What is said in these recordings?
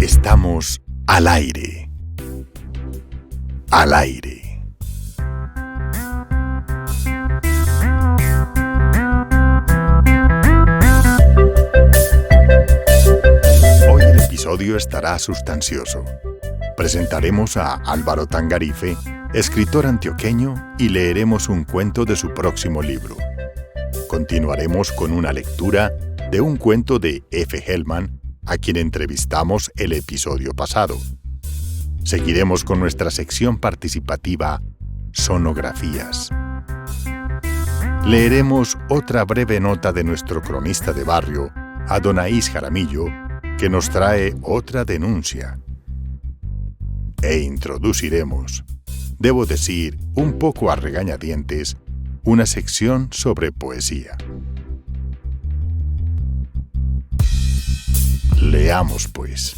Estamos al aire. Al aire. Hoy el episodio estará sustancioso. Presentaremos a Álvaro Tangarife, escritor antioqueño, y leeremos un cuento de su próximo libro. Continuaremos con una lectura de un cuento de F. Hellman, a quien entrevistamos el episodio pasado. Seguiremos con nuestra sección participativa Sonografías. Leeremos otra breve nota de nuestro cronista de barrio, Adonais Jaramillo, que nos trae otra denuncia. E introduciremos, debo decir, un poco a regañadientes, una sección sobre poesía. Leamos, pues.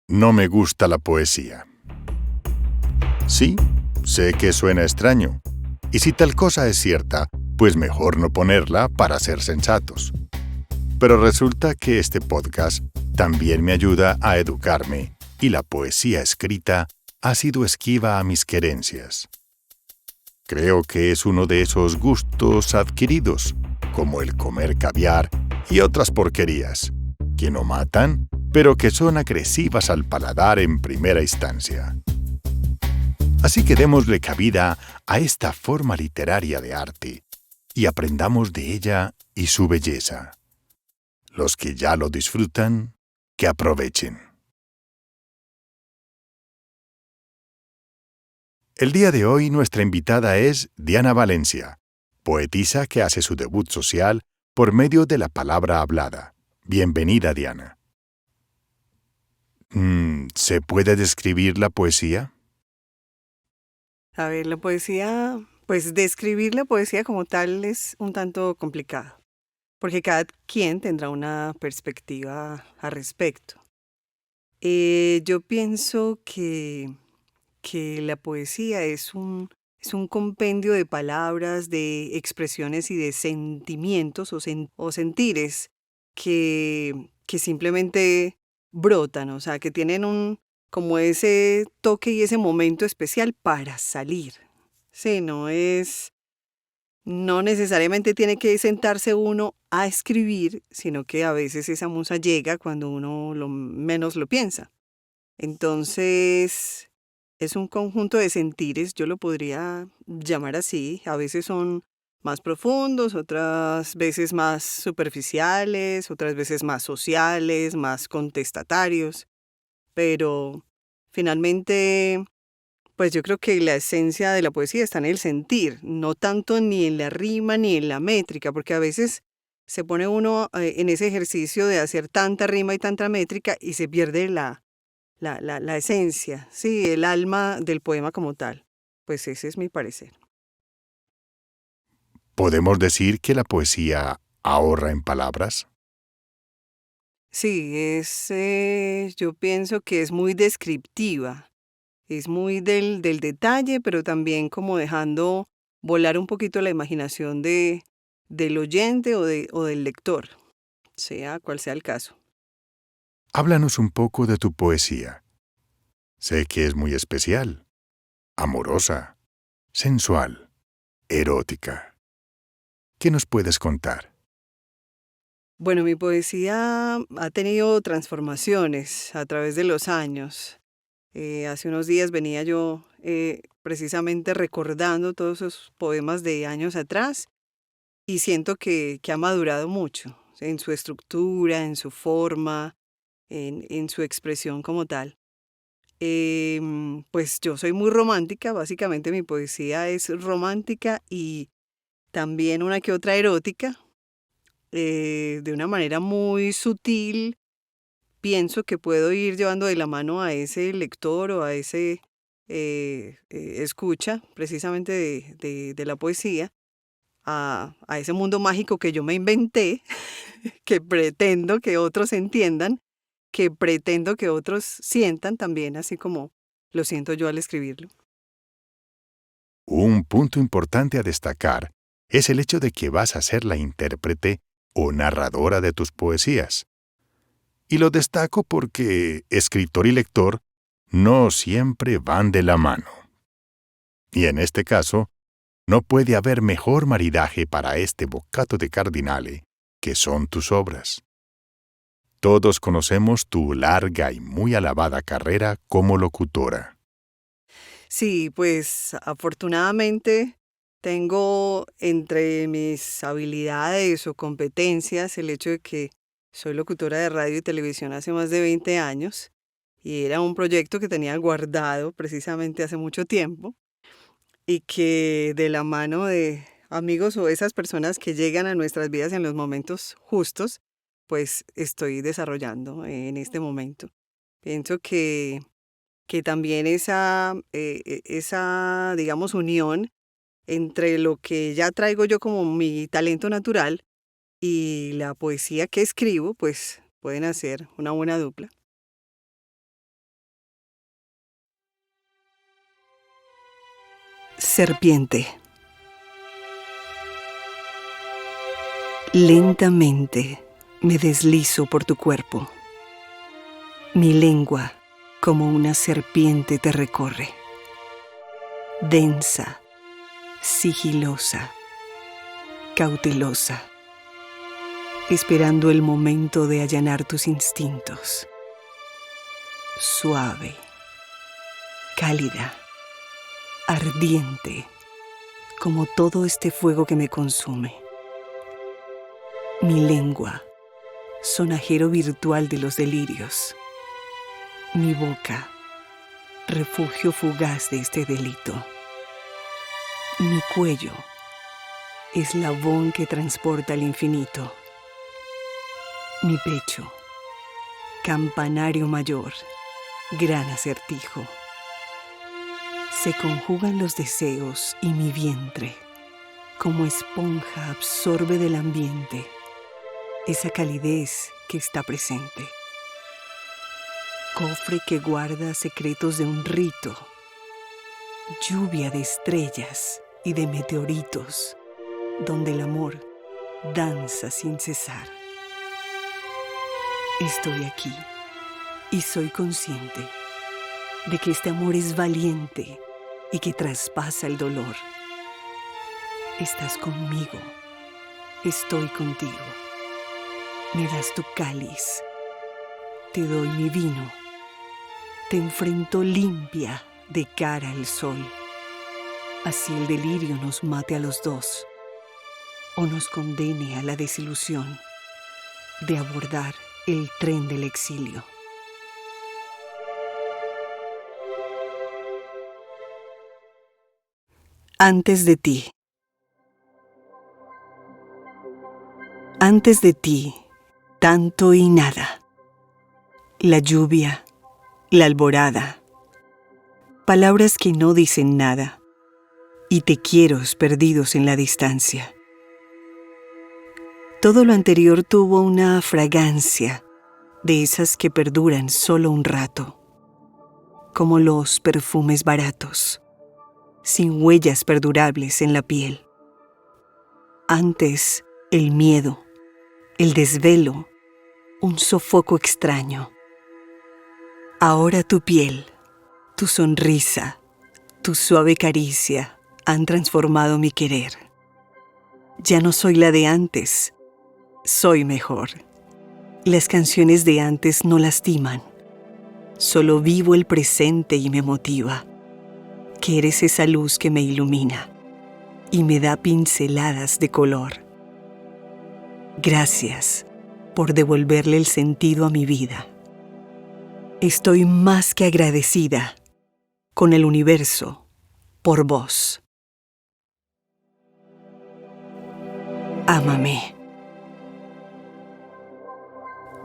No me gusta la poesía. Sí, sé que suena extraño. Y si tal cosa es cierta, pues mejor no ponerla para ser sensatos. Pero resulta que este podcast también me ayuda a educarme, y la poesía escrita ha sido esquiva a mis querencias. Creo que es uno de esos gustos adquiridos, como el comer caviar y otras porquerías, que no matan, pero que son agresivas al paladar en primera instancia. Así que démosle cabida a esta forma literaria de arte y aprendamos de ella y su belleza. Los que ya lo disfrutan, que aprovechen. El día de hoy nuestra invitada es Diana Valencia, poetisa que hace su debut social por medio de la palabra hablada. Bienvenida, Diana. ¿Se puede describir la poesía? A ver, la poesía, pues describir la poesía como tal es un tanto complicado, porque cada quien tendrá una perspectiva al respecto. Yo pienso que la poesía es un compendio de palabras, de expresiones y de sentimientos o sentires que simplemente brotan, o sea, que tienen como ese toque y ese momento especial para salir. Sí, no necesariamente tiene que sentarse uno a escribir, sino que a veces esa musa llega cuando uno menos lo piensa. Entonces, es un conjunto de sentires, yo lo podría llamar así. A veces son más profundos, otras veces más superficiales, otras veces más sociales, más contestatarios. Pero finalmente, pues yo creo que la esencia de la poesía está en el sentir, no tanto ni en la rima ni en la métrica, porque a veces se pone uno en ese ejercicio de hacer tanta rima y tanta métrica y se pierde la esencia, sí, el alma del poema como tal. Pues ese es mi parecer. ¿Podemos decir que la poesía ahorra en palabras? Sí, yo pienso que es muy descriptiva, es muy del detalle, pero también como dejando volar un poquito la imaginación del oyente o del lector, sea cual sea el caso. Háblanos un poco de tu poesía. Sé que es muy especial, amorosa, sensual, erótica. ¿Qué nos puedes contar? Bueno, mi poesía ha tenido transformaciones a través de los años. Hace unos días venía yo precisamente recordando todos esos poemas de años atrás y siento que ha madurado mucho en su estructura, en su forma, en su expresión como tal. Pues yo soy muy romántica, básicamente mi poesía es romántica y también una que otra erótica, de una manera muy sutil. Pienso que puedo ir llevando de la mano a ese lector o a ese escucha precisamente de la poesía a ese mundo mágico que yo me inventé, que pretendo que otros entiendan, que pretendo que otros sientan también, así como lo siento yo al escribirlo. Un punto importante a destacar es el hecho de que vas a ser la intérprete o narradora de tus poesías. Y lo destaco porque escritor y lector no siempre van de la mano. Y en este caso, no puede haber mejor maridaje para este boccato de cardinale que son tus obras. Todos conocemos tu larga y muy alabada carrera como locutora. Sí, pues afortunadamente tengo entre mis habilidades o competencias el hecho de que soy locutora de radio y televisión hace más de 20 años y era un proyecto que tenía guardado precisamente hace mucho tiempo y que de la mano de amigos o esas personas que llegan a nuestras vidas en los momentos justos, pues estoy desarrollando en este momento. Pienso que también esa, digamos, unión entre lo que ya traigo yo como mi talento natural y la poesía que escribo, pues pueden hacer una buena dupla. Serpiente. Lentamente me deslizo por tu cuerpo. Mi lengua, como una serpiente, te recorre. Densa, sigilosa, cautelosa, esperando el momento de allanar tus instintos. Suave, cálida, ardiente, como todo este fuego que me consume. Mi lengua, sonajero virtual de los delirios. Mi boca, refugio fugaz de este delito. Mi cuello, eslabón que transporta al infinito. Mi pecho, campanario mayor, gran acertijo. Se conjugan los deseos y mi vientre, como esponja, absorbe del ambiente esa calidez que está presente. Cofre que guarda secretos de un rito, lluvia de estrellas y de meteoritos, donde el amor danza sin cesar. Estoy aquí y soy consciente de que este amor es valiente y que traspasa el dolor. Estás conmigo, estoy contigo. Me das tu cáliz, te doy mi vino, te enfrento limpia de cara al sol. Así el delirio nos mate a los dos o nos condene a la desilusión de abordar el tren del exilio. Antes de ti. Antes de ti, tanto y nada. La lluvia, la alborada. Palabras que no dicen nada. Y te quieros perdidos en la distancia. Todo lo anterior tuvo una fragancia de esas que perduran solo un rato, como los perfumes baratos, sin huellas perdurables en la piel. Antes, el miedo, el desvelo, un sofoco extraño. Ahora tu piel, tu sonrisa, tu suave caricia han transformado mi querer. Ya no soy la de antes, soy mejor. Las canciones de antes no lastiman, solo vivo el presente y me motiva, que eres esa luz que me ilumina y me da pinceladas de color. Gracias por devolverle el sentido a mi vida. Estoy más que agradecida con el universo por vos. Ámame.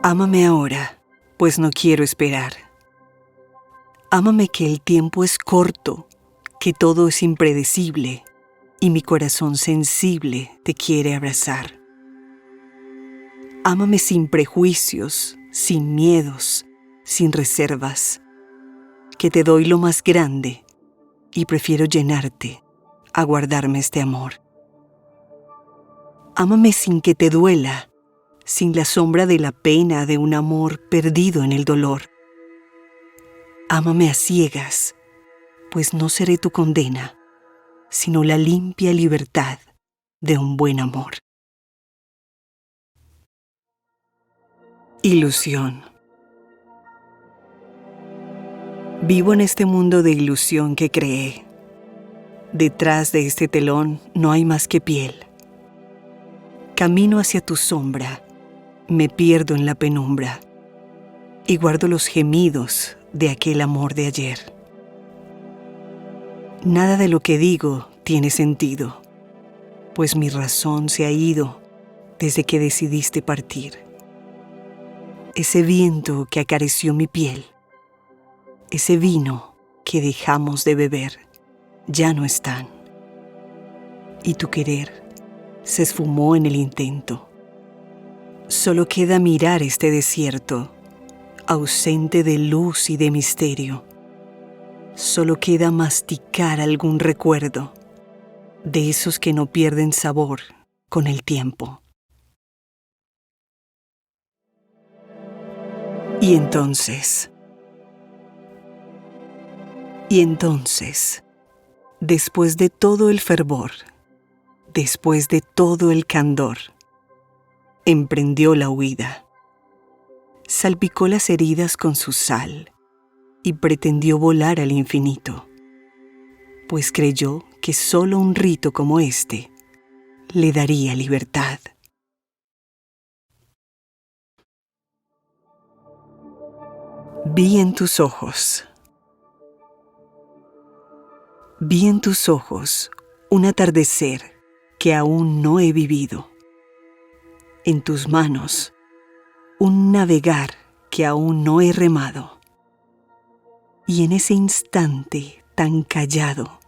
Ámame ahora, pues no quiero esperar. Ámame que el tiempo es corto, que todo es impredecible y mi corazón sensible te quiere abrazar. Ámame sin prejuicios, sin miedos, sin reservas, que te doy lo más grande y prefiero llenarte a guardarme este amor. Ámame sin que te duela, sin la sombra de la pena de un amor perdido en el dolor. Ámame a ciegas, pues no seré tu condena, sino la limpia libertad de un buen amor. Ilusión. Vivo en este mundo de ilusión que creé. Detrás de este telón no hay más que piel. Camino hacia tu sombra, me pierdo en la penumbra y guardo los gemidos de aquel amor de ayer. Nada de lo que digo tiene sentido, pues mi razón se ha ido desde que decidiste partir. Ese viento que acarició mi piel, ese vino que dejamos de beber, ya no están. Y tu querer se esfumó en el intento. Solo queda mirar este desierto, ausente de luz y de misterio. Solo queda masticar algún recuerdo, de esos que no pierden sabor con el tiempo. Y entonces, después de todo el fervor, después de todo el candor, emprendió la huida. Salpicó las heridas con su sal y pretendió volar al infinito, pues creyó que solo un rito como este le daría libertad. Vi en tus ojos un atardecer que aún no he vivido. En tus manos, un navegar que aún no he remado. Y en ese instante tan callado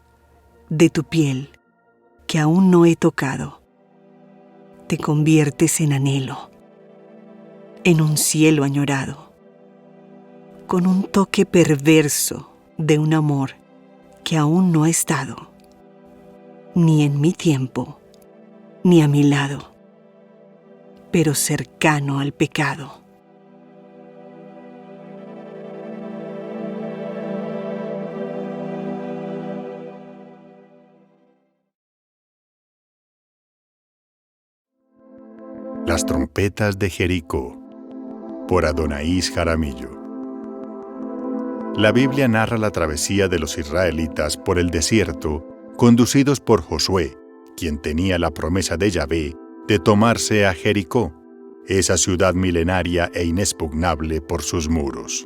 de tu piel que aún no he tocado, te conviertes en anhelo, en un cielo añorado, con un toque perverso de un amor que aún no ha estado, ni en mi tiempo, ni a mi lado, pero cercano al pecado. Las trompetas de Jericó, por Adonais Jaramillo. La Biblia narra la travesía de los israelitas por el desierto, conducidos por Josué, quien tenía la promesa de Yahvé de tomarse a Jericó, esa ciudad milenaria e inexpugnable por sus muros.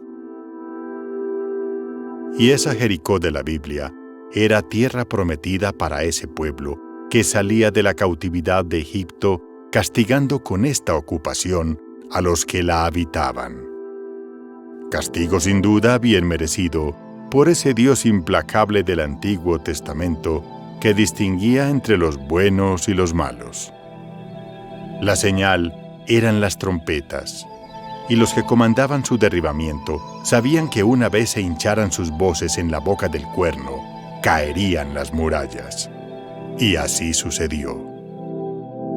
Y esa Jericó de la Biblia era tierra prometida para ese pueblo que salía de la cautividad de Egipto, castigando con esta ocupación a los que la habitaban. Castigo sin duda bien merecido por ese Dios implacable del Antiguo Testamento que distinguía entre los buenos y los malos. La señal eran las trompetas, y los que comandaban su derribamiento sabían que una vez se hincharan sus voces en la boca del cuerno, caerían las murallas. Y así sucedió.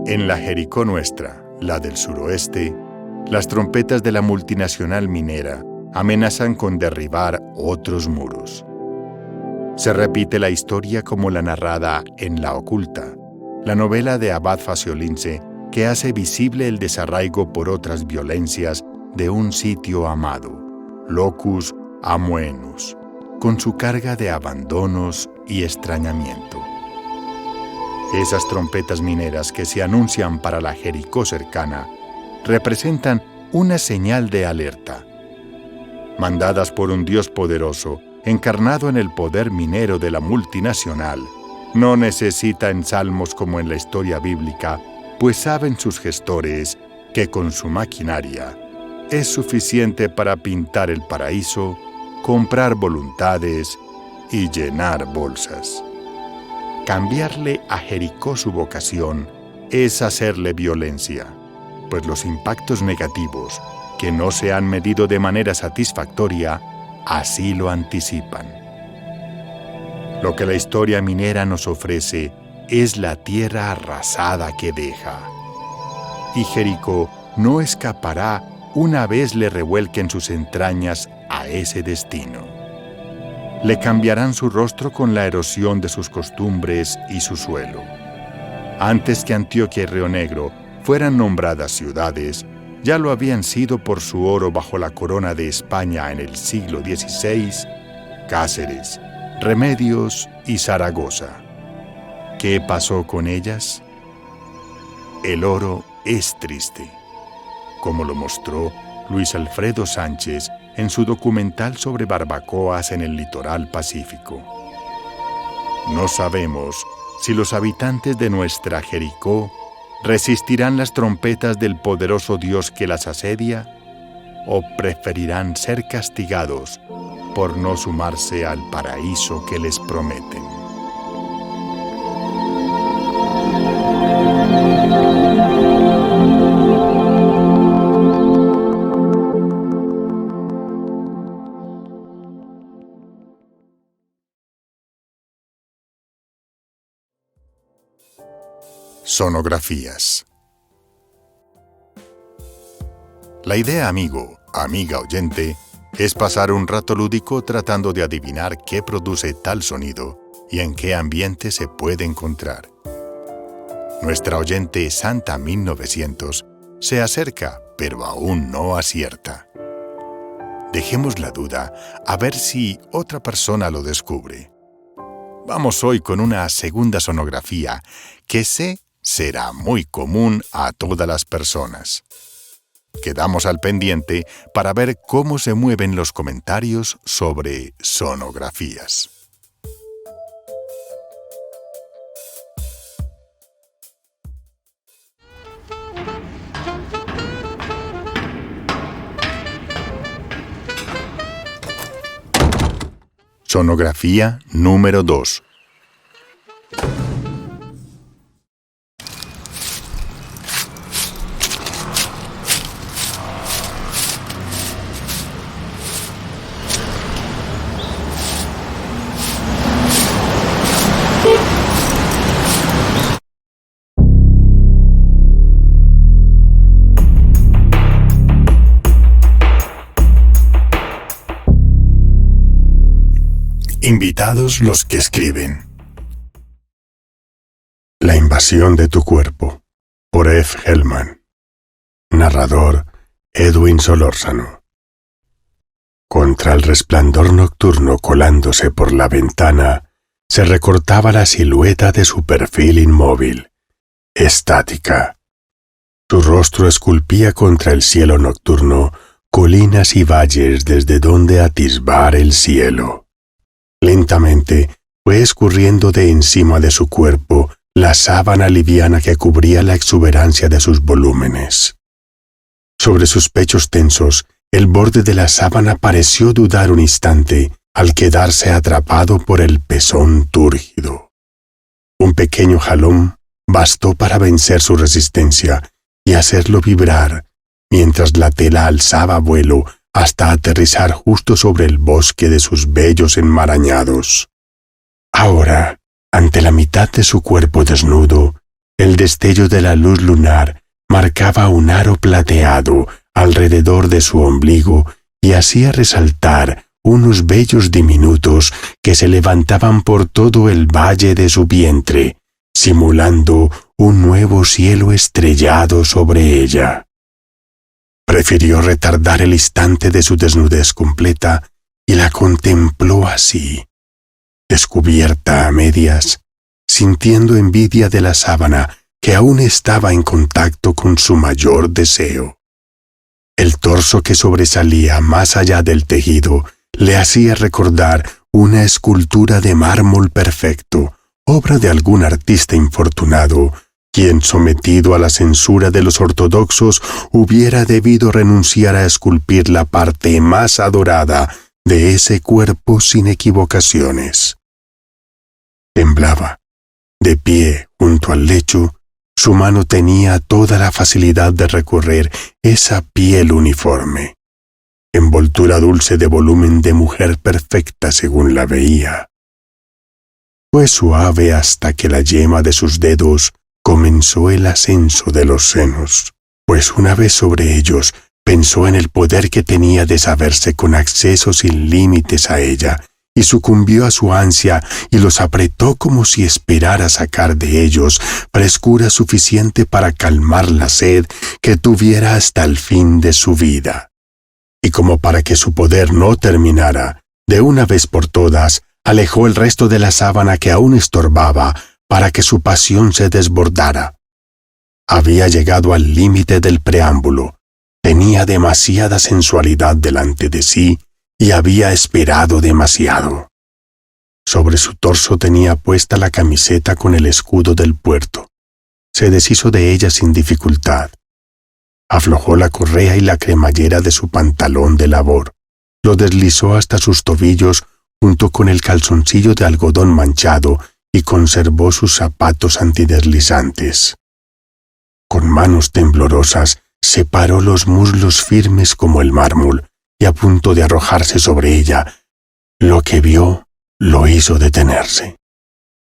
En la Jericó nuestra, la del suroeste, las trompetas de la multinacional minera amenazan con derribar otros muros. Se repite la historia como la narrada en La Oculta, la novela de Abad Faciolince que hace visible el desarraigo por otras violencias de un sitio amado, Locus Amoenus, con su carga de abandonos y extrañamiento. Esas trompetas mineras que se anuncian para la Jericó cercana representan una señal de alerta. Mandadas por un Dios poderoso, encarnado en el poder minero de la multinacional, no necesita ensalmos como en la historia bíblica, pues saben sus gestores que con su maquinaria es suficiente para pintar el paraíso, comprar voluntades y llenar bolsas. cambiarle a Jericó su vocación es hacerle violencia, pues los impactos negativos, que no se han medido de manera satisfactoria, así lo anticipan. Lo que la historia minera nos ofrece es la tierra arrasada que deja. Y Jericó no escapará una vez le revuelquen sus entrañas a ese destino. Le cambiarán su rostro con la erosión de sus costumbres y su suelo. Antes que Antioquia y Río Negro fueran nombradas ciudades, ya lo habían sido por su oro bajo la corona de España en el siglo XVI, Cáceres, Remedios y Zaragoza. ¿Qué pasó con ellas? El oro es triste, como lo mostró Luis Alfredo Sánchez en su documental sobre barbacoas en el litoral pacífico. No sabemos si los habitantes de nuestra Jericó resistirán las trompetas del poderoso Dios que las asedia o preferirán ser castigados por no sumarse al paraíso que les prometen. Sonografías. La idea, amigo, amiga oyente, es pasar un rato lúdico tratando de adivinar qué produce tal sonido y en qué ambiente se puede encontrar. Nuestra oyente Santa 1900 se acerca, pero aún no acierta. Dejemos la duda a ver si otra persona lo descubre. Vamos hoy con una segunda sonografía que sé será muy común a todas las personas. Quedamos al pendiente para ver cómo se mueven los comentarios sobre sonografías. Sonografía número 2. Invitados los que escriben. La invasión de tu cuerpo, por F. Hellman. Narrador, Edwin Solórzano. Contra el resplandor nocturno colándose por la ventana, se recortaba la silueta de su perfil inmóvil, estática. Su rostro esculpía contra el cielo nocturno colinas y valles desde donde atisbar el cielo. Lentamente fue escurriendo de encima de su cuerpo la sábana liviana que cubría la exuberancia de sus volúmenes. Sobre sus pechos tensos, el borde de la sábana pareció dudar un instante al quedarse atrapado por el pezón túrgido. Un pequeño jalón bastó para vencer su resistencia y hacerlo vibrar, mientras la tela alzaba vuelo hasta aterrizar justo sobre el bosque de sus vellos enmarañados. Ahora, ante la mitad de su cuerpo desnudo, el destello de la luz lunar marcaba un aro plateado alrededor de su ombligo y hacía resaltar unos vellos diminutos que se levantaban por todo el valle de su vientre, simulando un nuevo cielo estrellado sobre ella. Prefirió retardar el instante de su desnudez completa y la contempló así, descubierta a medias, sintiendo envidia de la sábana que aún estaba en contacto con su mayor deseo. El torso que sobresalía más allá del tejido le hacía recordar una escultura de mármol perfecto, obra de algún artista infortunado, quien, sometido a la censura de los ortodoxos, hubiera debido renunciar a esculpir la parte más adorada de ese cuerpo sin equivocaciones. Temblaba, De pie junto al lecho, su mano tenía toda la facilidad de recorrer esa piel uniforme, envoltura dulce de volumen de mujer perfecta según la veía. Fue suave hasta que la yema de sus dedos comenzó el ascenso de los senos, pues una vez sobre ellos pensó en el poder que tenía de saberse con acceso sin límites a ella, y sucumbió a su ansia y los apretó como si esperara sacar de ellos frescura suficiente para calmar la sed que tuviera hasta el fin de su vida. Y como para que su poder no terminara, de una vez por todas, alejó el resto de la sábana que aún estorbaba para que su pasión se desbordara. Había llegado al límite del preámbulo, tenía demasiada sensualidad delante de sí y había esperado demasiado. Sobre su torso tenía puesta la camiseta con el escudo del puerto. Se deshizo de ella sin dificultad. Aflojó la correa y la cremallera de su pantalón de labor. Lo deslizó hasta sus tobillos junto con el calzoncillo de algodón manchado y conservó sus zapatos antideslizantes. Con manos temblorosas separó los muslos firmes como el mármol y a punto de arrojarse sobre ella, lo que vio lo hizo detenerse.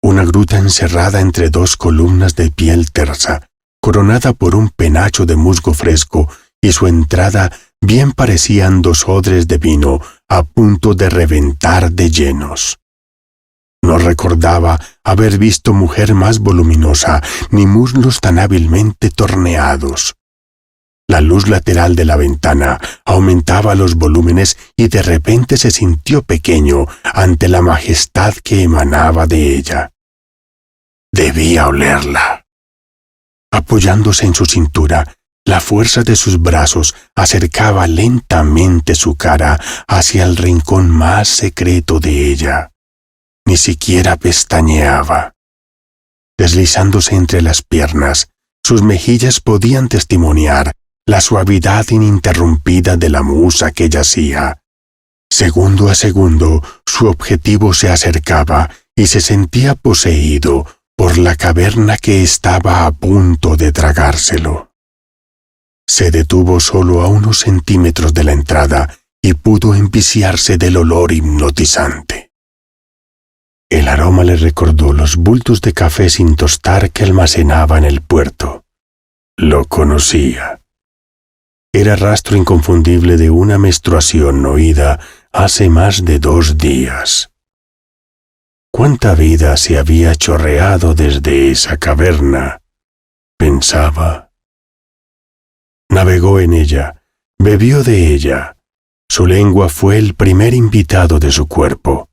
Una gruta encerrada entre dos columnas de piel tersa, coronada por un penacho de musgo fresco, y su entrada bien parecían dos odres de vino a punto de reventar de llenos. No recordaba haber visto mujer más voluminosa, ni muslos tan hábilmente torneados. La luz lateral de la ventana aumentaba los volúmenes y de repente se sintió pequeño ante la majestad que emanaba de ella. Debía olerla. Apoyándose en su cintura, la fuerza de sus brazos acercaba lentamente su cara hacia el rincón más secreto de ella. Ni siquiera pestañeaba. Deslizándose entre las piernas, sus mejillas podían testimoniar la suavidad ininterrumpida de la musa que yacía. Segundo a segundo, su objetivo se acercaba y se sentía poseído por la caverna que estaba a punto de tragárselo. Se detuvo solo a unos centímetros de la entrada y pudo enviciarse del olor hipnotizante. El aroma le recordó los bultos de café sin tostar que almacenaba en el puerto. Lo conocía. Era rastro inconfundible de una menstruación oída hace más de 2 días. ¿Cuánta vida se había chorreado desde esa caverna?, pensaba. Navegó en ella, bebió de ella. Su lengua fue el primer invitado de su cuerpo.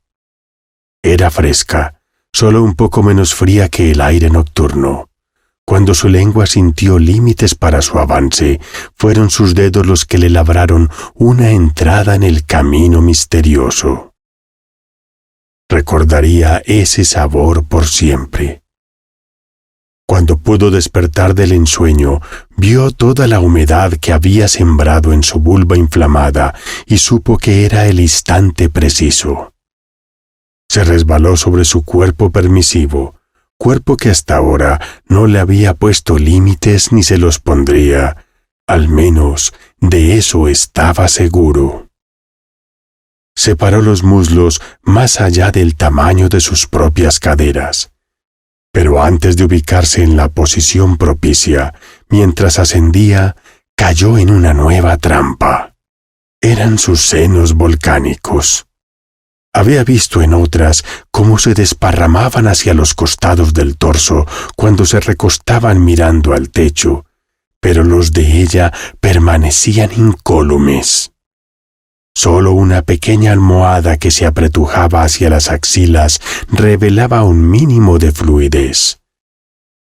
Era fresca, solo un poco menos fría que el aire nocturno. Cuando su lengua sintió límites para su avance, fueron sus dedos los que le labraron una entrada en el camino misterioso. Recordaría ese sabor por siempre. Cuando pudo despertar del ensueño, vio toda la humedad que había sembrado en su vulva inflamada y supo que era el instante preciso. Se resbaló sobre su cuerpo permisivo, cuerpo que hasta ahora no le había puesto límites ni se los pondría. Al menos de eso estaba seguro. Separó los muslos más allá del tamaño de sus propias caderas. Pero antes de ubicarse en la posición propicia, mientras ascendía, cayó en una nueva trampa. Eran sus senos volcánicos. Había visto en otras cómo se desparramaban hacia los costados del torso cuando se recostaban mirando al techo, pero los de ella permanecían incólumes. Solo una pequeña almohada que se apretujaba hacia las axilas revelaba un mínimo de fluidez.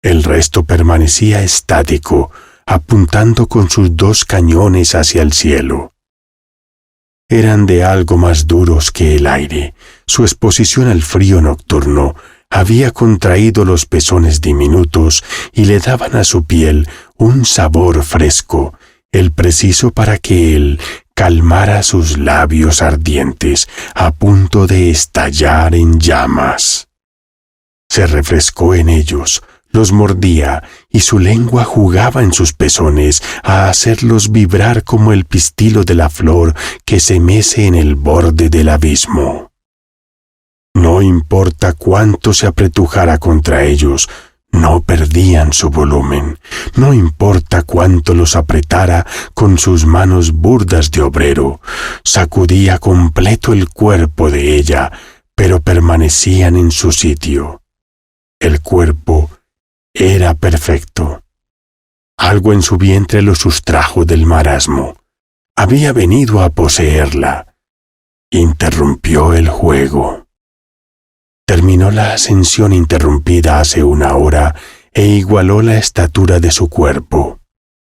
El resto permanecía estático, apuntando con sus 2 cañones hacia el cielo. Eran de algo más duros que el aire. Su exposición al frío nocturno había contraído los pezones diminutos y le daban a su piel un sabor fresco, el preciso para que él calmara sus labios ardientes, a punto de estallar en llamas. Se refrescó en ellos, los mordía y su lengua jugaba en sus pezones a hacerlos vibrar como el pistilo de la flor que se mece en el borde del abismo. No importa cuánto se apretujara contra ellos, no perdían su volumen. No importa cuánto los apretara con sus manos burdas de obrero, sacudía completo el cuerpo de ella, pero permanecían en su sitio. El cuerpo era perfecto. Algo en su vientre lo sustrajo del marasmo. Había venido a poseerla. Interrumpió el juego. Terminó la ascensión interrumpida hace una hora e igualó la estatura de su cuerpo.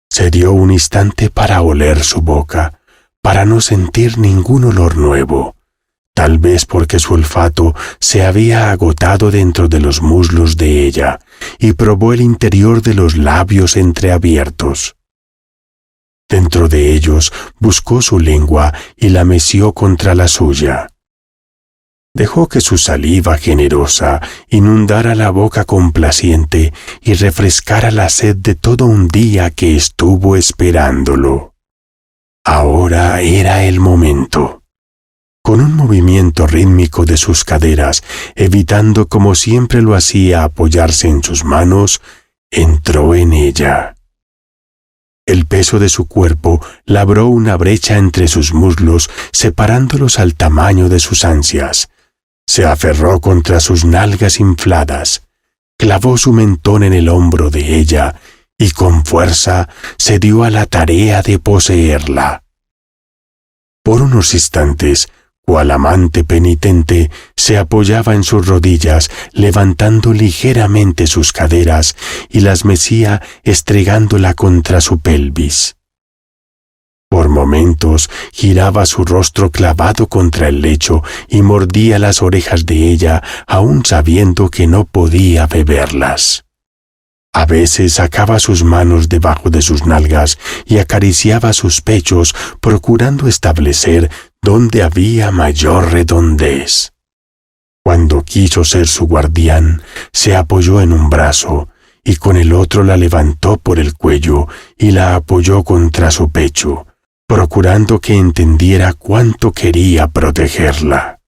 Se dio un instante para oler su boca, para no sentir ningún olor nuevo, tal vez porque su olfato se había agotado dentro de los muslos de ella, y probó el interior de los labios entreabiertos. Dentro de ellos buscó su lengua y la meció contra la suya. Dejó que su saliva generosa inundara la boca complaciente y refrescara la sed de todo un día que estuvo esperándolo. Ahora era el momento. Con un movimiento rítmico de sus caderas, evitando como siempre lo hacía apoyarse en sus manos, entró en ella. El peso de su cuerpo labró una brecha entre sus muslos, separándolos al tamaño de sus ansias. Se aferró contra sus nalgas infladas, clavó su mentón en el hombro de ella y con fuerza se dio a la tarea de poseerla. Por unos instantes, cual amante penitente, se apoyaba en sus rodillas, levantando ligeramente sus caderas y las mecía estregándola contra su pelvis. Por momentos giraba su rostro clavado contra el lecho y mordía las orejas de ella, aun sabiendo que no podía beberlas. A veces sacaba sus manos debajo de sus nalgas y acariciaba sus pechos, procurando establecer dónde había mayor redondez. Cuando quiso ser su guardián, se apoyó en un brazo y con el otro la levantó por el cuello y la apoyó contra su pecho, procurando que entendiera cuánto quería protegerla.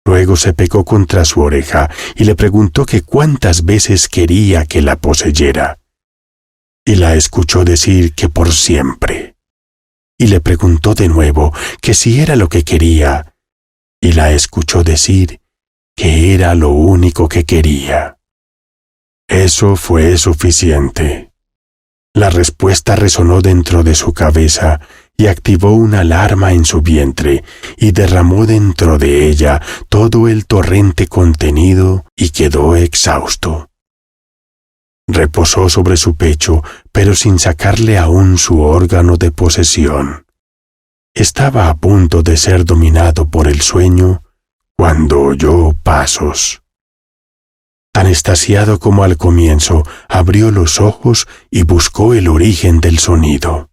Luego se pegó contra su oreja y le preguntó que cuántas veces quería que la poseyera. Y la escuchó decir que por siempre. Y le preguntó de nuevo que si era lo que quería, y la escuchó decir que era lo único que quería. Eso fue suficiente. La respuesta resonó dentro de su cabeza y activó una alarma en su vientre y derramó dentro de ella todo el torrente contenido y quedó exhausto. Reposó sobre su pecho, pero sin sacarle aún su órgano de posesión. Estaba a punto de ser dominado por el sueño cuando oyó pasos. Tan extasiado como al comienzo, abrió los ojos y buscó el origen del sonido.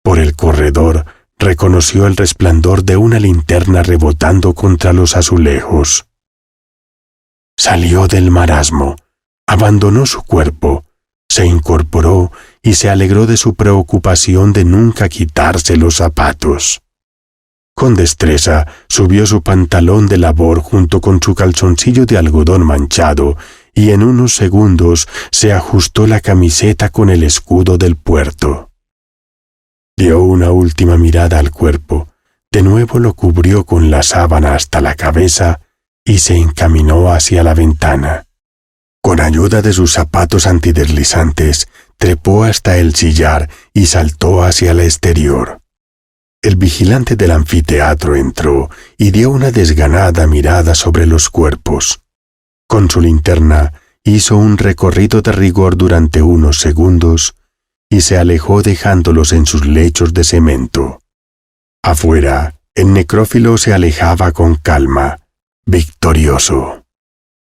Por el corredor reconoció el resplandor de una linterna rebotando contra los azulejos. Salió del marasmo, abandonó su cuerpo, se incorporó y se alegró de su preocupación de nunca quitarse los zapatos. Con destreza subió su pantalón de labor junto con su calzoncillo de algodón manchado y en unos segundos se ajustó la camiseta con el escudo del puerto. Dio una última mirada al cuerpo, de nuevo lo cubrió con la sábana hasta la cabeza y se encaminó hacia la ventana. Con ayuda de sus zapatos antideslizantes, trepó hasta el sillar y saltó hacia el exterior. El vigilante del anfiteatro entró y dio una desganada mirada sobre los cuerpos. Con su linterna hizo un recorrido de rigor durante unos segundos y se alejó dejándolos en sus lechos de cemento. Afuera, el necrófilo se alejaba con calma, victorioso,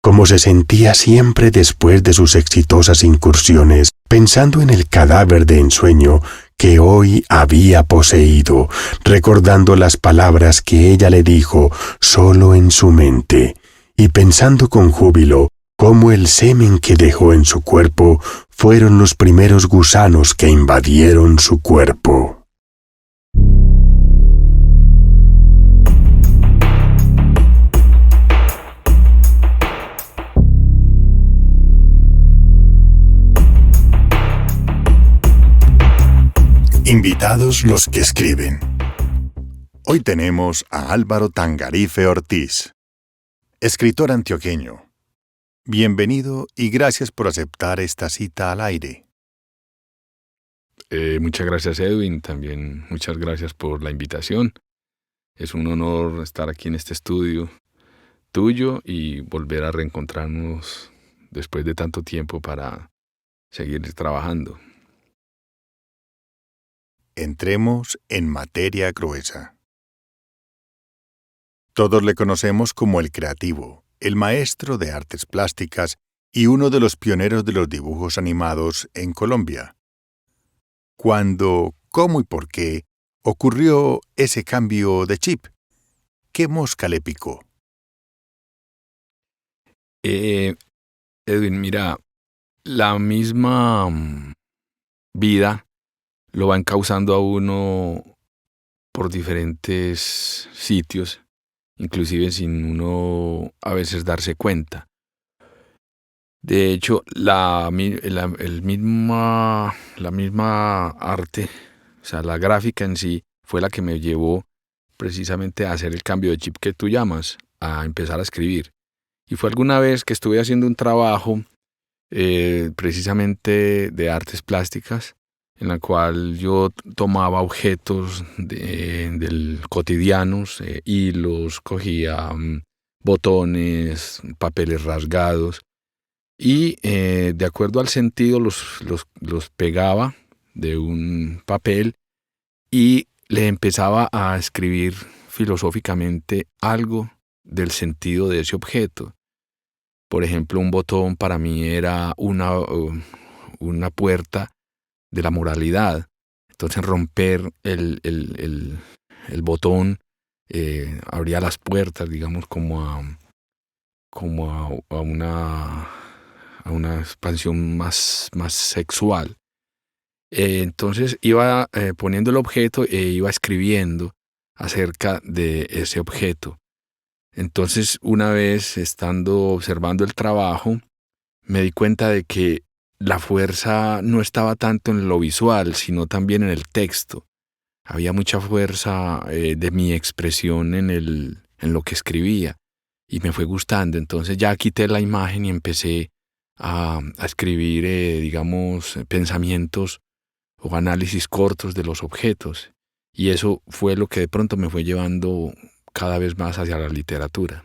como se sentía siempre después de sus exitosas incursiones, pensando en el cadáver de ensueño que hoy había poseído, recordando las palabras que ella le dijo solo en su mente, y pensando con júbilo cómo el semen que dejó en su cuerpo fueron los primeros gusanos que invadieron su cuerpo. Invitados los que escriben. Hoy tenemos a Álvaro Tangarife Ortiz, escritor antioqueño. Bienvenido y gracias por aceptar esta cita al aire. Muchas gracias, Edwin. También muchas gracias por la invitación. Es un honor estar aquí en este estudio tuyo y volver a reencontrarnos después de tanto tiempo para seguir trabajando. Entremos en materia gruesa. Todos le conocemos como el creativo, el maestro de artes plásticas y uno de los pioneros de los dibujos animados en Colombia. ¿Cuándo, cómo y por qué ocurrió ese cambio de chip? ¿Qué mosca le picó? Edwin, mira, la misma vida lo va encauzando a uno por diferentes sitios, inclusive sin uno a veces darse cuenta. De hecho, la misma arte, o sea, la gráfica en sí, fue la que me llevó precisamente a hacer el cambio de chip que tú llamas, a empezar a escribir. Y fue alguna vez que estuve haciendo un trabajo precisamente de artes plásticas, en la cual yo tomaba objetos del cotidianos, hilos, cogía botones, papeles rasgados, y de acuerdo al sentido los pegaba de un papel y le empezaba a escribir filosóficamente algo del sentido de ese objeto. Por ejemplo, un botón para mí era una puerta de la moralidad. Entonces romper el botón abría las puertas, digamos, como a una expansión más sexual. Entonces iba poniendo el objeto e iba escribiendo acerca de ese objeto. Entonces, una vez estando observando el trabajo, me di cuenta de que la fuerza no estaba tanto en lo visual, sino también en el texto. Había mucha fuerza de mi expresión en lo que escribía y me fue gustando. Entonces ya quité la imagen y empecé a escribir, digamos, pensamientos o análisis cortos de los objetos. Y eso fue lo que de pronto me fue llevando cada vez más hacia la literatura.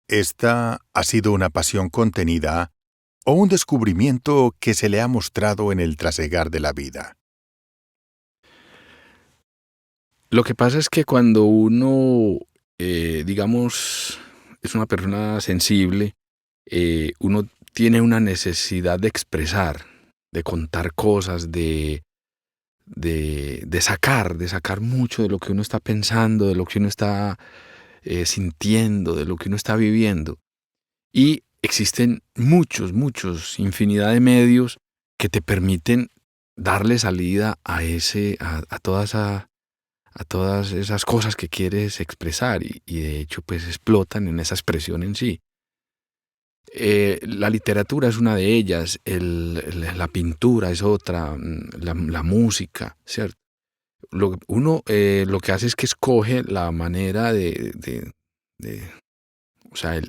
¿Esta ha sido una pasión contenida o un descubrimiento que se le ha mostrado en el trasegar de la vida? Lo que pasa es que cuando uno, digamos, es una persona sensible, uno tiene una necesidad de expresar, de contar cosas, de sacar mucho de lo que uno está pensando, de lo que uno está sintiendo, de lo que uno está viviendo. Y existen muchos, infinidad de medios que te permiten darle salida a todas esas cosas que quieres expresar y de hecho pues explotan en esa expresión en sí. La literatura es una de ellas, la pintura es otra, la música, ¿cierto? Uno lo que hace es que escoge la manera o sea,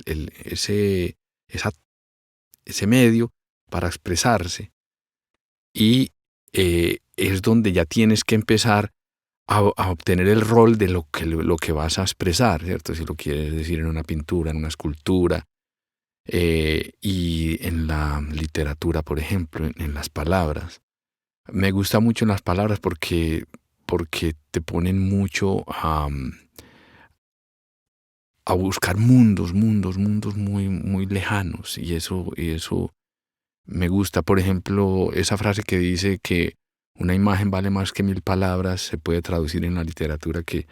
ese medio para expresarse y es donde ya tienes que empezar a obtener el rol de lo que vas a expresar, ¿cierto? Si lo quieres decir en una pintura, en una escultura, y en la literatura, por ejemplo, en las palabras. Me gusta mucho en las palabras porque te ponen mucho a buscar mundos muy lejanos y eso me gusta. Por ejemplo, esa frase que dice que una imagen vale más que 1000 palabras se puede traducir en la literatura que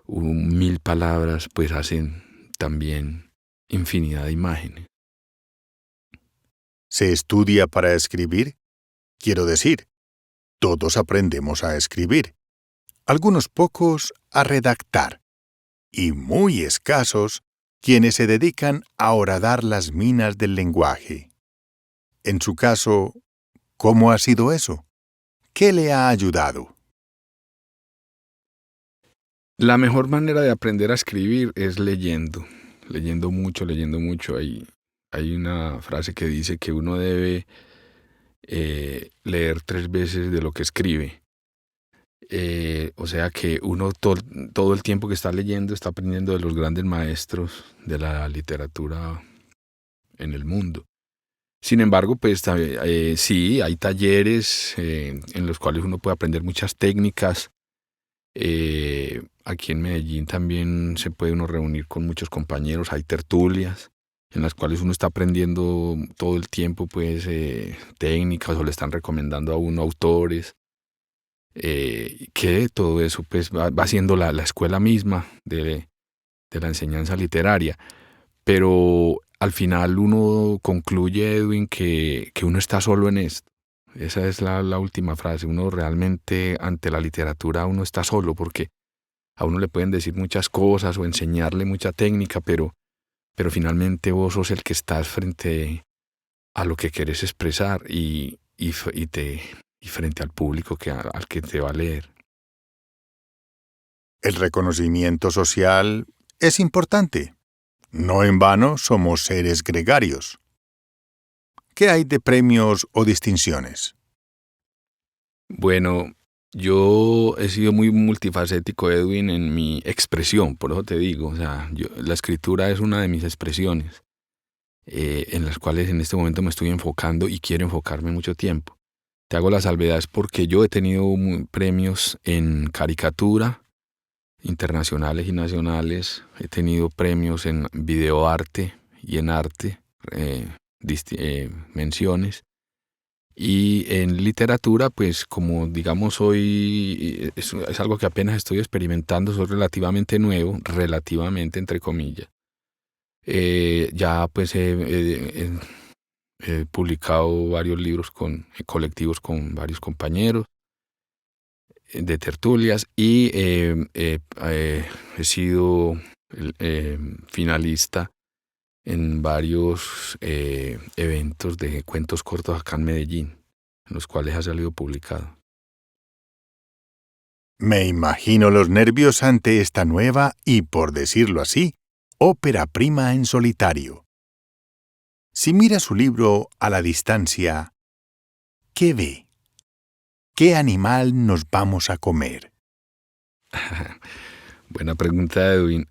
1000 palabras pues hacen también infinidad de imágenes. ¿Se estudia para escribir? Quiero decir, todos aprendemos a escribir, algunos pocos a redactar, y muy escasos quienes se dedican a horadar las minas del lenguaje. En su caso, ¿cómo ha sido eso? ¿Qué le ha ayudado? La mejor manera de aprender a escribir es leyendo mucho, leyendo mucho. Hay una frase que dice que uno debe leer 3 veces de lo que escribe. O sea que uno todo el tiempo que está leyendo está aprendiendo de los grandes maestros de la literatura en el mundo. Sin embargo, pues sí, hay talleres en los cuales uno puede aprender muchas técnicas. Aquí en Medellín también se puede uno reunir con muchos compañeros, hay tertulias en las cuales uno está aprendiendo todo el tiempo pues técnicas o le están recomendando a uno autores. Que todo eso pues va siendo la escuela misma de la enseñanza literaria. Pero al final uno concluye, Edwin, que uno está solo en esto. Esa es la última frase. Uno realmente ante la literatura uno está solo porque a uno le pueden decir muchas cosas o enseñarle mucha técnica, pero finalmente vos sos el que estás frente a lo que querés expresar y frente al público al que te va a leer. El reconocimiento social es importante. No en vano somos seres gregarios. ¿Qué hay de premios o distinciones? Bueno, yo he sido muy multifacético, Edwin, en mi expresión, por eso te digo, o sea, la escritura es una de mis expresiones en las cuales en este momento me estoy enfocando y quiero enfocarme mucho tiempo. Te hago las salvedades porque yo he tenido premios en caricatura, internacionales y nacionales. He tenido premios en videoarte y en arte, menciones. Y en literatura, pues como digamos hoy es algo que apenas estoy experimentando, soy relativamente nuevo, relativamente entre comillas. Ya pues he publicado varios libros colectivos con varios compañeros de tertulias y he sido finalista en varios eventos de cuentos cortos acá en Medellín, en los cuales ha salido publicado. Me imagino los nervios ante esta nueva y, por decirlo así, ópera prima en solitario. Si mira su libro a la distancia, ¿qué ve? ¿Qué animal nos vamos a comer? Buena pregunta, Edwin.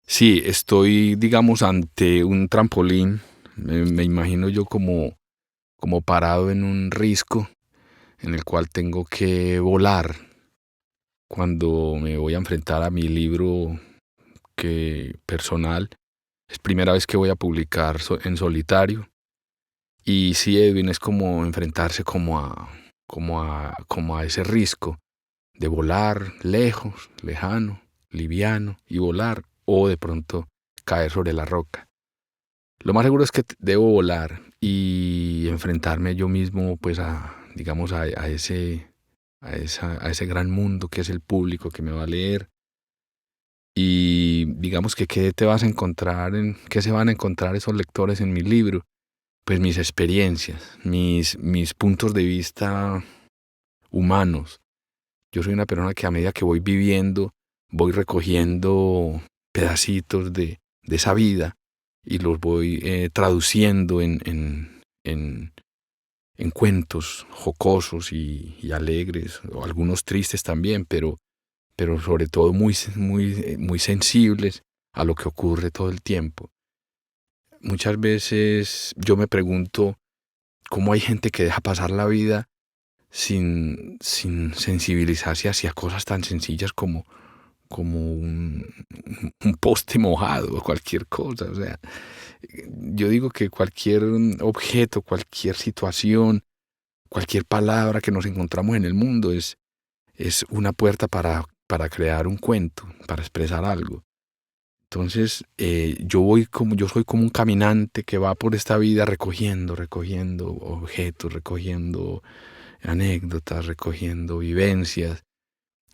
Sí, estoy, digamos, ante un trampolín. Me imagino yo como parado en un risco en el cual tengo que volar cuando me voy a enfrentar a mi libro personal. Es primera vez que voy a publicar en solitario. Y sí, Edwin, es como enfrentarse como a ese risco de volar lejos, lejano, liviano y volar o de pronto caer sobre la roca. Lo más seguro es que debo volar y enfrentarme yo mismo pues a ese gran mundo que es el público que me va a leer. Y digamos que ¿qué te vas a encontrar qué se van a encontrar esos lectores en mi libro? Pues mis experiencias, mis puntos de vista humanos. Yo soy una persona que a medida que voy viviendo, voy recogiendo pedacitos de esa vida y los voy traduciendo en cuentos jocosos y alegres, o algunos tristes también, pero sobre todo muy sensibles a lo que ocurre todo el tiempo. Muchas veces yo me pregunto cómo hay gente que deja pasar la vida sin sensibilizarse hacia cosas tan sencillas como un poste mojado o cualquier cosa. O sea, yo digo que cualquier objeto, cualquier situación, cualquier palabra que nos encontramos en el mundo es una puerta para crear un cuento, para expresar algo. Entonces, yo soy como un caminante que va por esta vida recogiendo objetos, recogiendo anécdotas, recogiendo vivencias,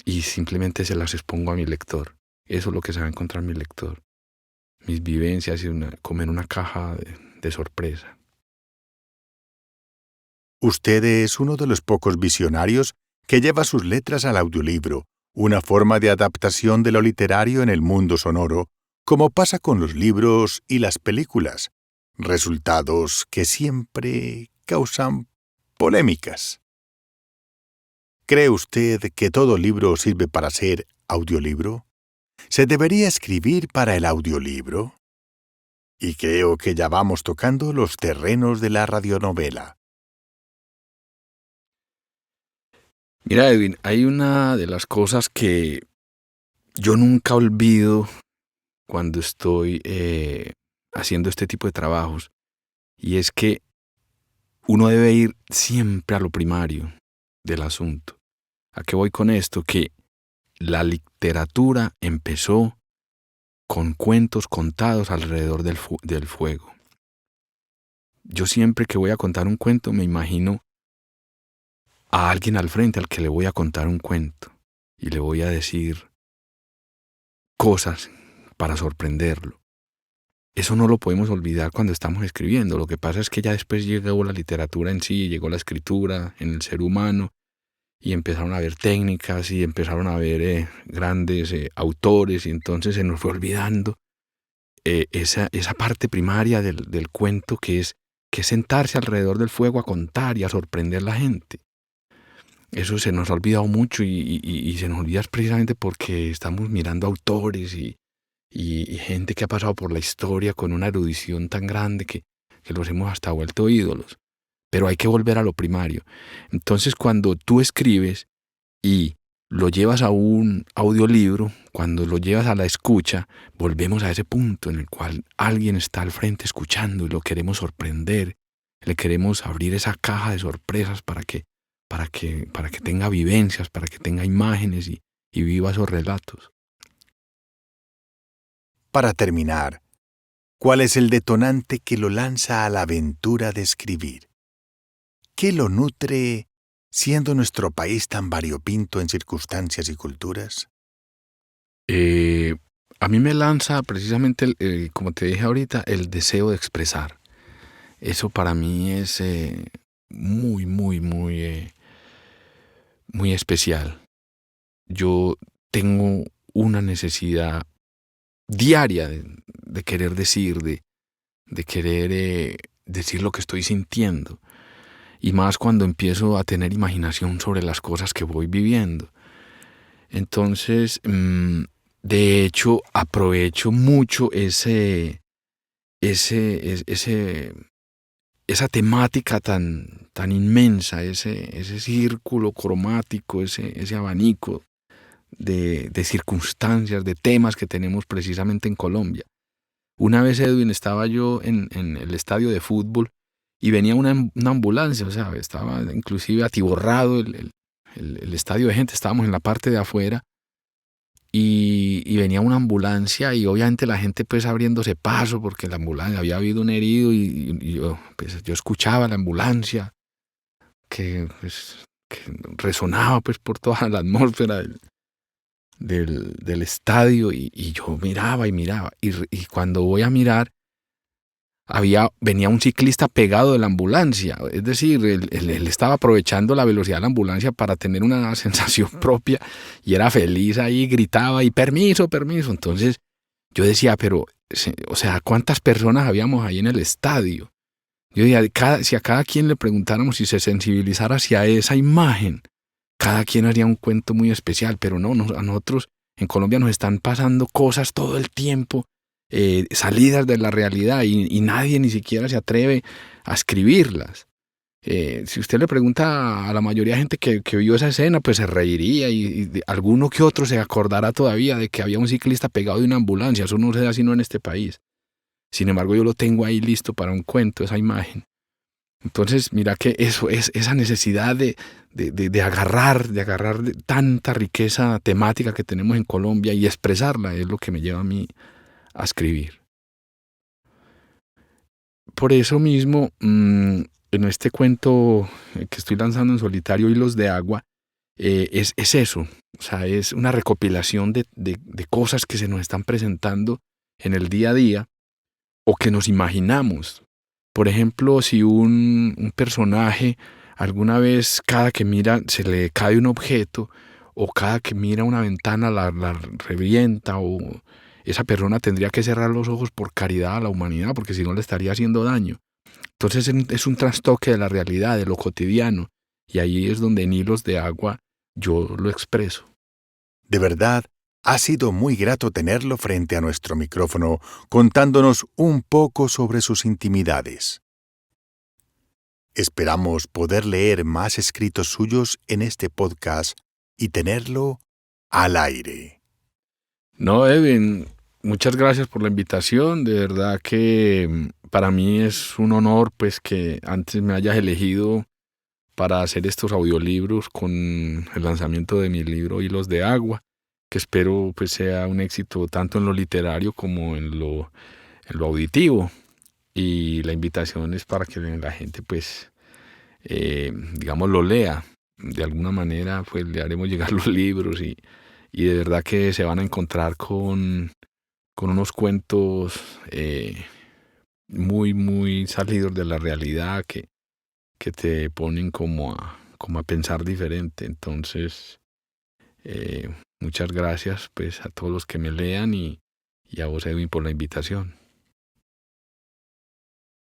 y simplemente se las expongo a mi lector. Eso es lo que se va a encontrar mi lector. Mis vivencias y como en una caja de sorpresa. Usted es uno de los pocos visionarios que lleva sus letras al audiolibro, una forma de adaptación de lo literario en el mundo sonoro, como pasa con los libros y las películas, resultados que siempre causan polémicas. ¿Cree usted que todo libro sirve para ser audiolibro? ¿Se debería escribir para el audiolibro? Y creo que ya vamos tocando los terrenos de la radionovela. Mira, Edwin, hay una de las cosas que yo nunca olvido cuando estoy haciendo este tipo de trabajos, y es que uno debe ir siempre a lo primario del asunto. ¿A qué voy con esto? Que la literatura empezó con cuentos contados alrededor del fuego. Yo siempre que voy a contar un cuento me imagino a alguien al frente al que le voy a contar un cuento y le voy a decir cosas para sorprenderlo. Eso no lo podemos olvidar cuando estamos escribiendo. Lo que pasa es que ya después llegó la literatura en sí, llegó la escritura en el ser humano, y empezaron a haber técnicas y empezaron a haber grandes autores, y entonces se nos fue olvidando esa parte primaria del cuento, que es sentarse alrededor del fuego a contar y a sorprender a la gente. Eso se nos ha olvidado mucho, y se nos olvida precisamente porque estamos mirando autores y gente que ha pasado por la historia con una erudición tan grande que los hemos hasta vuelto ídolos. Pero hay que volver a lo primario. Entonces, cuando tú escribes y lo llevas a un audiolibro, cuando lo llevas a la escucha, volvemos a ese punto en el cual alguien está al frente escuchando y lo queremos sorprender, le queremos abrir esa caja de sorpresas para que tenga vivencias, para que tenga imágenes y viva esos relatos. Para terminar, ¿cuál es el detonante que lo lanza a la aventura de escribir? ¿Qué lo nutre, siendo nuestro país tan variopinto en circunstancias y culturas? A mí me lanza precisamente, como te dije ahorita, el deseo de expresar. Eso para mí es muy, muy, muy, muy especial. Yo tengo una necesidad diaria de querer decir, de querer decir lo que estoy sintiendo. Y más cuando empiezo a tener imaginación sobre las cosas que voy viviendo. Entonces, de hecho, aprovecho mucho esa temática tan inmensa, ese círculo cromático, ese abanico de circunstancias, de temas que tenemos precisamente en Colombia. Una vez, Edwin, estaba yo en el estadio de fútbol, y venía una ambulancia, o sea, estaba inclusive atiborrado el estadio de gente, estábamos en la parte de afuera, y venía una ambulancia, y obviamente la gente pues abriéndose paso porque la ambulancia, había habido un herido, y yo escuchaba la ambulancia que resonaba pues por toda la atmósfera del estadio, y yo miraba, y cuando voy a mirar, venía un ciclista pegado de la ambulancia. Es decir, él estaba aprovechando la velocidad de la ambulancia para tener una sensación propia, y era feliz ahí, gritaba y permiso. Entonces yo decía, pero, o sea, ¿cuántas personas habíamos ahí en el estadio? Yo decía, si a cada quien le preguntáramos si se sensibilizara hacia esa imagen, cada quien haría un cuento muy especial. Pero no, a nosotros en Colombia nos están pasando cosas todo el tiempo, salidas de la realidad, y nadie ni siquiera se atreve a escribirlas. Si usted le pregunta a la mayoría de gente que vio esa escena, pues se reiría, y alguno que otro se acordará todavía de que había un ciclista pegado de una ambulancia. Eso no se da sino en este país. Sin embargo, yo lo tengo ahí listo para un cuento, esa imagen. Entonces, mira que eso es esa necesidad de agarrar tanta riqueza temática que tenemos en Colombia y expresarla, es lo que me lleva a mí a escribir. Por eso mismo, en este cuento que estoy lanzando en solitario, Hilos de Agua, es eso. O sea, es una recopilación de cosas que se nos están presentando en el día a día o que nos imaginamos. Por ejemplo, si un personaje alguna vez, cada que mira, se le cae un objeto, o cada que mira una ventana la revienta, o esa persona tendría que cerrar los ojos por caridad a la humanidad, porque si no le estaría haciendo daño. Entonces es un trastoque de la realidad, de lo cotidiano, y ahí es donde en Hilos de Agua yo lo expreso. De verdad, ha sido muy grato tenerlo frente a nuestro micrófono, contándonos un poco sobre sus intimidades. Esperamos poder leer más escritos suyos en este podcast y tenerlo al aire. No, Edwin, muchas gracias por la invitación. De verdad que para mí es un honor pues que antes me hayas elegido para hacer estos audiolibros con el lanzamiento de mi libro Hilos de Agua, que espero pues sea un éxito tanto en lo literario como en lo auditivo. Y la invitación es para que la gente pues digamos lo lea. De alguna manera pues le haremos llegar los libros y de verdad que se van a encontrar con unos cuentos muy, muy salidos de la realidad que te ponen como a pensar diferente. Entonces, muchas gracias pues a todos los que me lean y a vos, Edwin, por la invitación.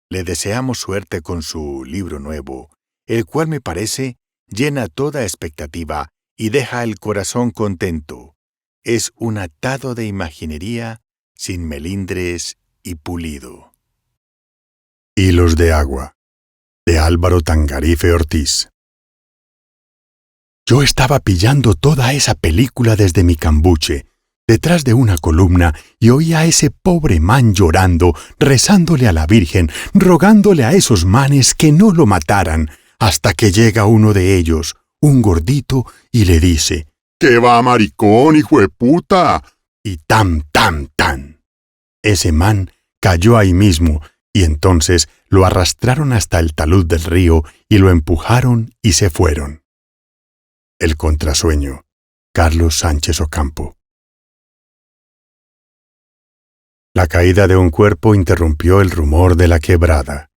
Le deseamos suerte con su libro nuevo, el cual me parece llena toda expectativa y deja el corazón contento. Es un atado de imaginería sin melindres y pulido. Hilos de Agua, de Álvaro Tangarife Ortiz. Yo estaba pillando toda esa película desde mi cambuche, detrás de una columna, y oía a ese pobre man llorando, rezándole a la Virgen, rogándole a esos manes que no lo mataran, hasta que llega uno de ellos, un gordito, y le dice: «¿Qué va, maricón, hijo de puta?» Y tan. Ese man cayó ahí mismo, y entonces lo arrastraron hasta el talud del río y lo empujaron y se fueron. El contrasueño, Carlos Sánchez Ocampo. La caída de un cuerpo interrumpió el rumor de la quebrada.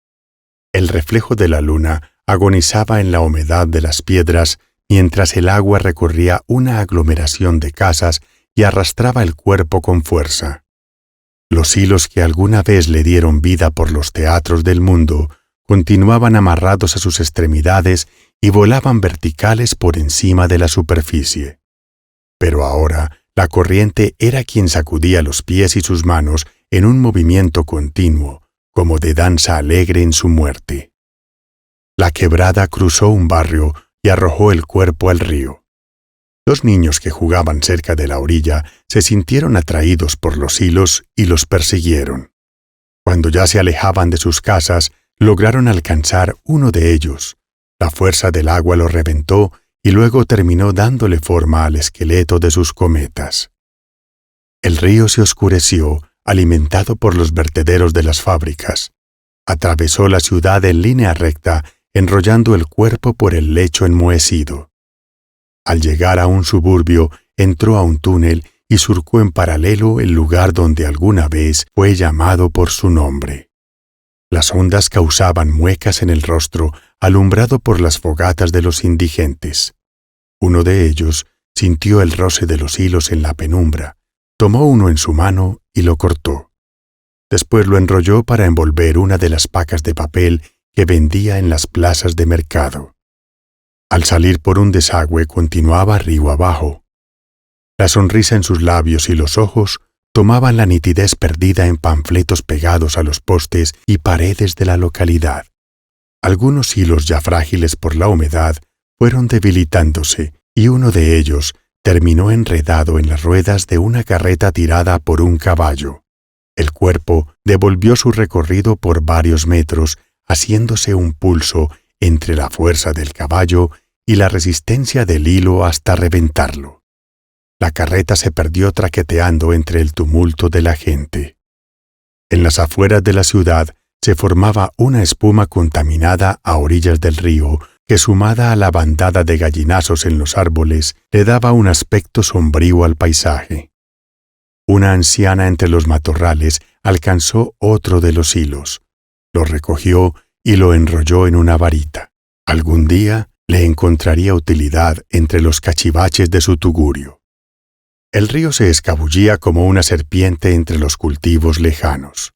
El reflejo de la luna agonizaba en la humedad de las piedras mientras el agua recorría una aglomeración de casas y arrastraba el cuerpo con fuerza. Los hilos que alguna vez le dieron vida por los teatros del mundo continuaban amarrados a sus extremidades y volaban verticales por encima de la superficie. Pero ahora la corriente era quien sacudía los pies y sus manos en un movimiento continuo, como de danza alegre en su muerte. La quebrada cruzó un barrio y arrojó el cuerpo al río. Dos niños que jugaban cerca de la orilla se sintieron atraídos por los hilos y los persiguieron. Cuando ya se alejaban de sus casas, lograron alcanzar uno de ellos. La fuerza del agua lo reventó y luego terminó dándole forma al esqueleto de sus cometas. El río se oscureció, alimentado por los vertederos de las fábricas. Atravesó la ciudad en línea recta, enrollando el cuerpo por el lecho enmohecido. Al llegar a un suburbio, entró a un túnel y surcó en paralelo el lugar donde alguna vez fue llamado por su nombre. Las ondas causaban muecas en el rostro, alumbrado por las fogatas de los indigentes. Uno de ellos sintió el roce de los hilos en la penumbra, tomó uno en su mano y lo cortó. Después lo enrolló para envolver una de las pacas de papel que vendía en las plazas de mercado. Al salir por un desagüe continuaba río abajo. La sonrisa en sus labios y los ojos tomaban la nitidez perdida en panfletos pegados a los postes y paredes de la localidad. Algunos hilos ya frágiles por la humedad fueron debilitándose y uno de ellos terminó enredado en las ruedas de una carreta tirada por un caballo. El cuerpo devolvió su recorrido por varios metros, haciéndose un pulso entre la fuerza del caballo y la resistencia del hilo hasta reventarlo. La carreta se perdió traqueteando entre el tumulto de la gente. En las afueras de la ciudad se formaba una espuma contaminada a orillas del río que, sumada a la bandada de gallinazos en los árboles, le daba un aspecto sombrío al paisaje. Una anciana entre los matorrales alcanzó otro de los hilos, lo recogió y lo enrolló en una varita. Algún día le encontraría utilidad entre los cachivaches de su tugurio. El río se escabullía como una serpiente entre los cultivos lejanos.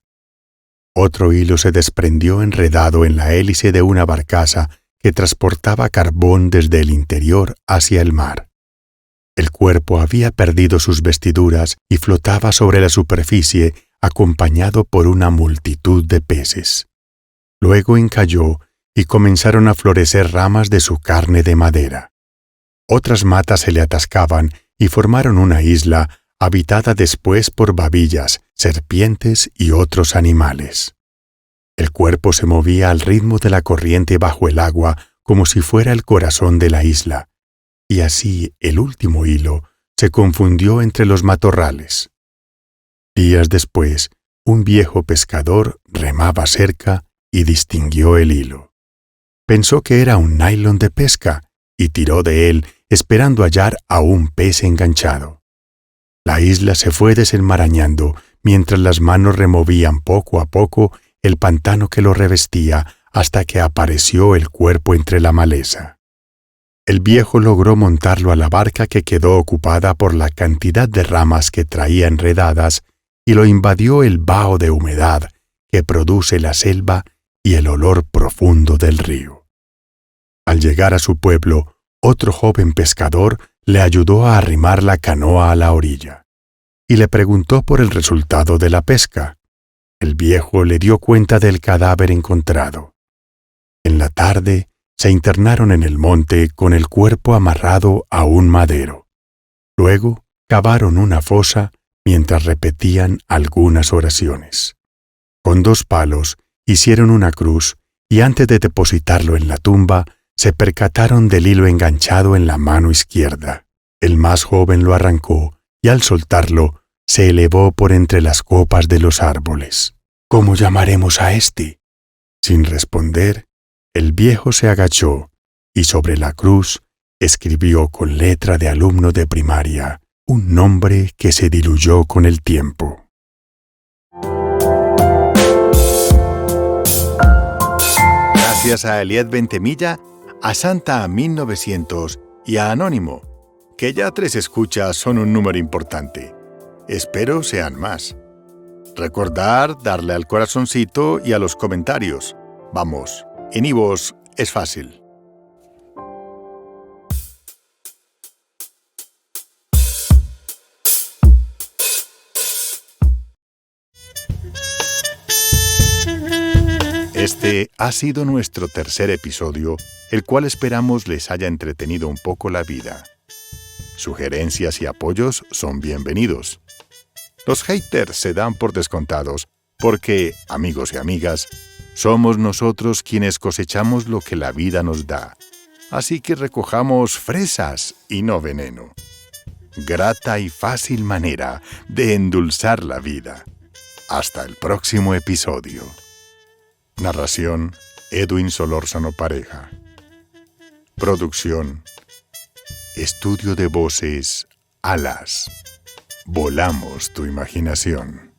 Otro hilo se desprendió enredado en la hélice de una barcaza que transportaba carbón desde el interior hacia el mar. El cuerpo había perdido sus vestiduras y flotaba sobre la superficie acompañado por una multitud de peces. Luego encalló y comenzaron a florecer ramas de su carne de madera. Otras matas se le atascaban y formaron una isla habitada después por babillas, serpientes y otros animales. El cuerpo se movía al ritmo de la corriente bajo el agua como si fuera el corazón de la isla, y así el último hilo se confundió entre los matorrales. Días después, un viejo pescador remaba cerca y distinguió el hilo. Pensó que era un nylon de pesca y tiró de él esperando hallar a un pez enganchado. La isla se fue desenmarañando mientras las manos removían poco a poco el pantano que lo revestía hasta que apareció el cuerpo entre la maleza. El viejo logró montarlo a la barca que quedó ocupada por la cantidad de ramas que traía enredadas y lo invadió el vaho de humedad que produce la selva y el olor profundo del río. Al llegar a su pueblo, otro joven pescador le ayudó a arrimar la canoa a la orilla y le preguntó por el resultado de la pesca. El viejo le dio cuenta del cadáver encontrado. En la tarde se internaron en el monte con el cuerpo amarrado a un madero. Luego cavaron una fosa mientras repetían algunas oraciones. Con 2 palos hicieron una cruz y antes de depositarlo en la tumba, se percataron del hilo enganchado en la mano izquierda. El más joven lo arrancó y al soltarlo, se elevó por entre las copas de los árboles. ¿Cómo llamaremos a este? Sin responder, el viejo se agachó y sobre la cruz escribió con letra de alumno de primaria un nombre que se diluyó con el tiempo. Gracias a Eliet Ventemilla, a Santa 1900 y a Anónimo, que ya 3 escuchas son un número importante. Espero sean más. Recordar darle al corazoncito y a los comentarios. Vamos, en iVoox es fácil. Este ha sido nuestro tercer episodio, el cual esperamos les haya entretenido un poco la vida. Sugerencias y apoyos son bienvenidos. Los haters se dan por descontados, porque, amigos y amigas, somos nosotros quienes cosechamos lo que la vida nos da. Así que recojamos fresas y no veneno. Grata y fácil manera de endulzar la vida. Hasta el próximo episodio. Narración: Edwin Solórzano Pareja. Producción: Estudio de voces Alas. Volamos tu imaginación.